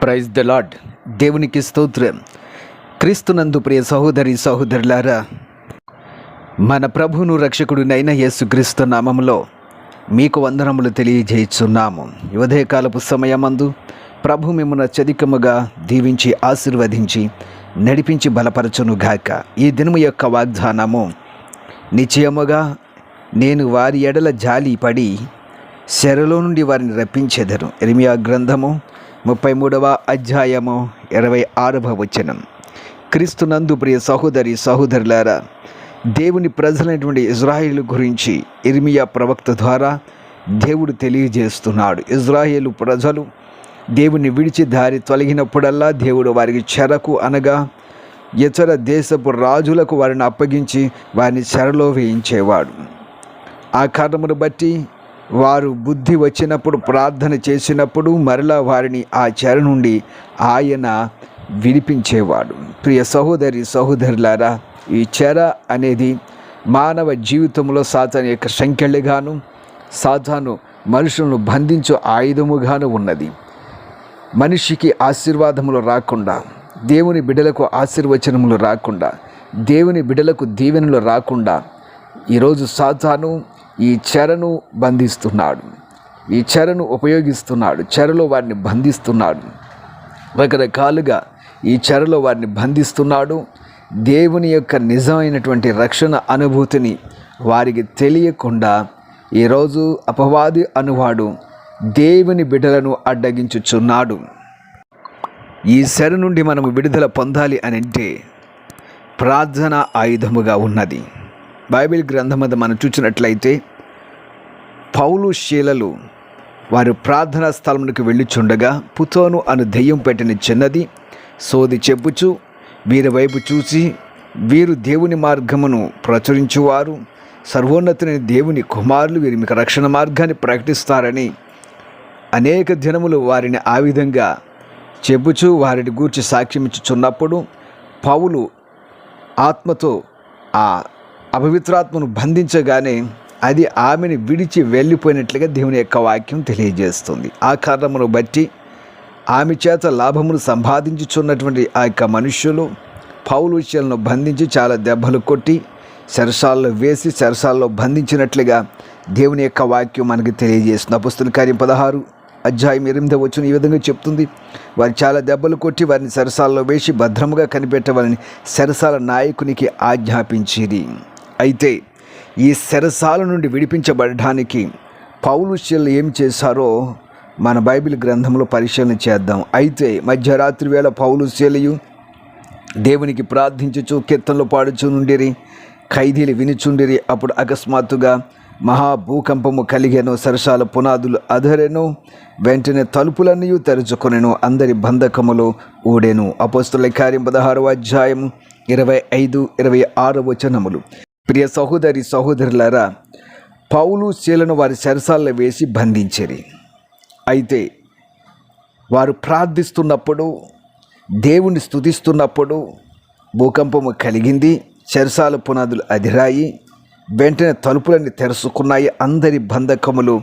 Praise the lord. దేవునికి స్తోత్రం. క్రీస్తునందు ప్రియ సహోదరి సహోదరులారా, మన ప్రభువును రక్షకుడునైన యేసుక్రీస్తు నామములో మీకు వందనములు తెలియజేయుచున్నాము. ఉదయకాలపు సమయమందు ప్రభు మిమ్మును అత్యధికముగా దీవించి ఆశీర్వదించి నడిపించి బలపరచును గాక. ఈ దినము యొక్క వాగ్దానము, నిశ్చయముగా నేను వారి ఎడల జాలి పడి శరలో నుండి వారిని రప్పించెదను. ఇర్మియా గ్రంథము 33వ అధ్యాయము 26వ వచనం. క్రీస్తునందు ప్రియ సహోదరి సహోదరులారా, దేవుని ప్రజలైనటువంటి ఇజ్రాయేలు గురించి ఇర్మియా ప్రవక్త ద్వారా దేవుడు తెలియజేస్తున్నాడు. ఇజ్రాయేలు ప్రజలు దేవుని విడిచి దారి తొలగినప్పుడల్లా దేవుడు వారికి చెరకు అనగా ఇతర దేశపు రాజులకు వారిని అప్పగించి వారిని చెరలో వేయించేవాడు. ఆ కారణమును బట్టి వారు బుద్ధి వచ్చినప్పుడు ప్రార్థన చేసినప్పుడు మరలా వారిని ఆ చెర నుండి ఆయన విడిపించేవాడు. ప్రియ సహోదరి సహోదరులారా, ఈ చెర అనేది మానవ జీవితంలో సాతాను యొక్క సంఖ్యలుగాను, సాతాను మనుషులను బంధించు ఆయుధముగాను ఉన్నది. మనిషికి ఆశీర్వాదములు రాకుండా, దేవుని బిడ్డలకు ఆశీర్వచనములు రాకుండా, దేవుని బిడ్డలకు దీవెనలు రాకుండా ఈరోజు సాతాను ఈ చెరను బంధిస్తున్నాడు, ఈ చెరను ఉపయోగిస్తున్నాడు, చెరలో వారిని బంధిస్తున్నాడు. రకరకాలుగా ఈ చెరలో వారిని బంధిస్తున్నాడు. దేవుని యొక్క నిజమైనటువంటి రక్షణ అనుభూతిని వారికి తెలియకుండా ఈరోజు అపవాది అనువాడు దేవుని బిడ్డలను అడ్డగించుచున్నాడు. ఈ చెర నుండి మనము విడుదల పొందాలి అని అంటే ప్రార్థన ఆయుధముగా ఉన్నది. బైబిల్ గ్రంథమందు మనం చూసినట్లయితే పౌలు శీలలు వారు ప్రార్థనా స్థలమునికి వెళ్ళిచుండగా పుతోను అను దెయ్యం పెట్టిన చిన్నది సోది చెప్పుచు వీరి వైపు చూసి, వీరు దేవుని మార్గమును ప్రచురించువారు, సర్వోన్నతుని దేవుని కుమారులు, వీరి మీకు రక్షణ మార్గాన్ని ప్రకటిస్తారని అనేక దినములు వారిని ఆ విధంగా చెప్పుచు వారిని గూర్చి సాక్ష్యం ఇచ్చుచున్నప్పుడు పౌలు ఆత్మతో ఆ అపవిత్రాత్మను బంధించగానే అది ఆమెను విడిచి వెళ్ళిపోయినట్లుగా దేవుని యొక్క వాక్యం తెలియజేస్తుంది. ఆ కారణమును బట్టి ఆమె చేత లాభమును సంపాదించుచున్నటువంటి ఆ యొక్క మనుష్యులు పౌలు విషయాలను బంధించి చాలా దెబ్బలు కొట్టి చెరసాల్లో వేసి చెరసాల్లో బంధించినట్లుగా దేవుని యొక్క వాక్యం మనకి తెలియజేస్తుంది. అపొస్తలుల కార్యం 16 అధ్యాయం 8వ వచనం ఈ విధంగా చెప్తుంది. వారు చాలా దెబ్బలు కొట్టి వారిని చెరసాల్లో వేసి భద్రముగా కనిపెట్టవాలని చెరసాల నాయకునికి ఆజ్ఞాపించిరి. అయితే ఈ చెరసాల నుండి విడిపించబడడానికి పౌలు శీలలు ఏం చేశారో మన బైబిల్ గ్రంథంలో పరిశీలన చేద్దాం. అయితే మధ్యరాత్రి వేళ పౌలు శీలయు దేవునికి ప్రార్థించుచు కీర్తనలు పాడుచు నుండిరి, ఖైదీలు వినుచుండిరి. అప్పుడు అకస్మాత్తుగా మహాభూకంపము కలిగెను, చెరసాల పునాదులు అదరెను, వెంటనే తలుపులన్నీ తెరుచుకొనెను, అందరి బంధకములు ఊడెను. అపొస్తలుల కార్యం 16వ అధ్యాయం 25-26 వచనములు. ప్రియ సహోదరి సహోదరులారా, పౌలు శీలను వారి చెరసాల్లో వేసి బంధించిరి. అయితే వారు ప్రార్థిస్తున్నప్పుడు, దేవుని స్తుతిస్తున్నప్పుడు భూకంపము కలిగింది, చెరసాల పునాదులు అదిరాయి, వెంటనే తలుపులన్నీ తెరుచుకున్నాయి, అందరి బంధకములు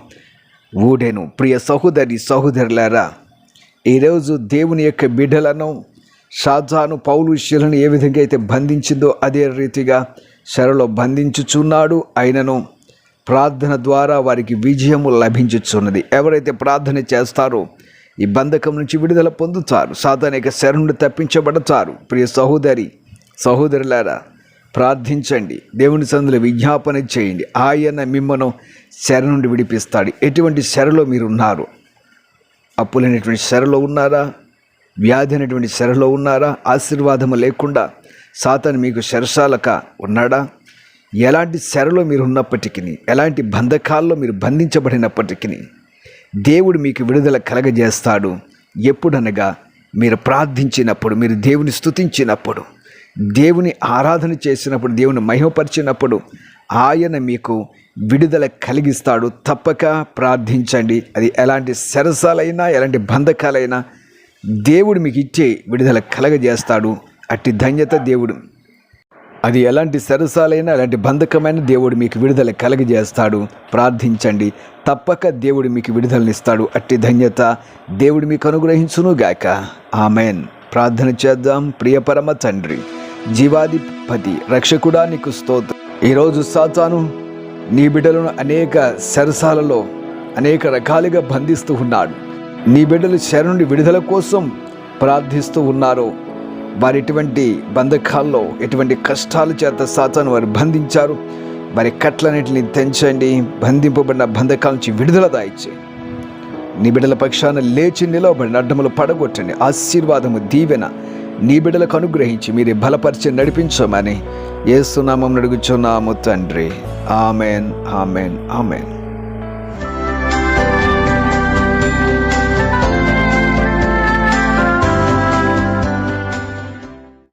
ఊడెను. ప్రియ సహోదరి సహోదరులారా, ఈరోజు దేవుని యొక్క బిడ్డలను సాతాను పౌలు శీలను ఏ విధంగా అయితే బంధించిందో అదే రీతిగా చెరలో బంధించుచున్నాడు. అయినను ప్రార్థన ద్వారా వారికి విజయము లభించుచున్నది. ఎవరైతే ప్రార్థన చేస్తారో ఈ బంధకం నుంచి విడుదల పొందుతారు, సాతాను యొక్క చెర నుండి తప్పించబడతారు. ప్రియ సహోదరి సహోదరులారా, ప్రార్థించండి, దేవుని సన్నిధిలో విజ్ఞాపన చేయండి. ఆయన మిమ్మను చెర నుండి విడిపిస్తాడు. ఎటువంటి చెరలో మీరు ఉన్నారు? అప్పులైనటువంటి చెరలో ఉన్నారా? వ్యాధి అనేటువంటి చెరలో ఉన్నారా? ఆశీర్వాదము లేకుండా సాతాను మీకు చెరసాలక ఉన్నాడా? ఎలాంటి చెరలో మీరు ఉన్నప్పటికీ, ఎలాంటి బంధకాల్లో మీరు బంధించబడినప్పటికీ దేవుడు మీకు విడుదల కలగజేస్తాడు. ఎప్పుడనగా మీరు ప్రార్థించినప్పుడు, మీరు దేవుని స్తుతించినప్పుడు, దేవుని ఆరాధన చేసినప్పుడు, దేవుని మహిమపరిచినప్పుడు ఆయన మీకు విడుదల కలిగిస్తాడు. తప్పక ప్రార్థించండి. అది ఎలాంటి చెరసాలైనా, ఎలాంటి బంధకాలైనా దేవుడు మీకు ఇచ్చే విడుదల కలగజేస్తాడు. అట్టి ధన్యత దేవుడు అది ఎలాంటి సరసాలైనా అలాంటి బంధకమైన దేవుడు మీకు విడుదల కలగజేస్తాడు. ప్రార్థించండి, తప్పక దేవుడు మీకు విడుదలనిస్తాడు. అట్టి ధన్యత దేవుడు మీకు అనుగ్రహించునుగాక. ఆమెన్. ప్రార్థన చేద్దాం. ప్రియ పరమ తండ్రి, జీవాధిపతి, రక్షకుడా, నీకు స్తోత్రం. ఈరోజు సాతాను నీ బిడ్డలను అనేక సరసాలలో అనేక రకాలుగా బంధిస్తూ ఉన్నాడు. నీ బిడ్డలు చెర నుండి విడుదల కోసం ప్రార్థిస్తూ ఉన్నారు. వారి ఎటువంటి బంధకాల్లో ఎటువంటి కష్టాల చేత సాతాను వారు బంధించారు. వారి కట్లన్నింటిని తెంచండి. బంధింపబడిన బంధకాల నుంచి విడుదల దాయిచ్చే నీ బిడ్డల పక్షాన లేచి నిలవబడిన అడ్డములు పడగొట్టండి. ఆశీర్వాదము, దీవెన నీ బిడ్డలకు అనుగ్రహించి మీరే బలపరిచి నడిపించమని యేసు నామమున అడుగుచున్నాము తండ్రి. Amen, amen, amen.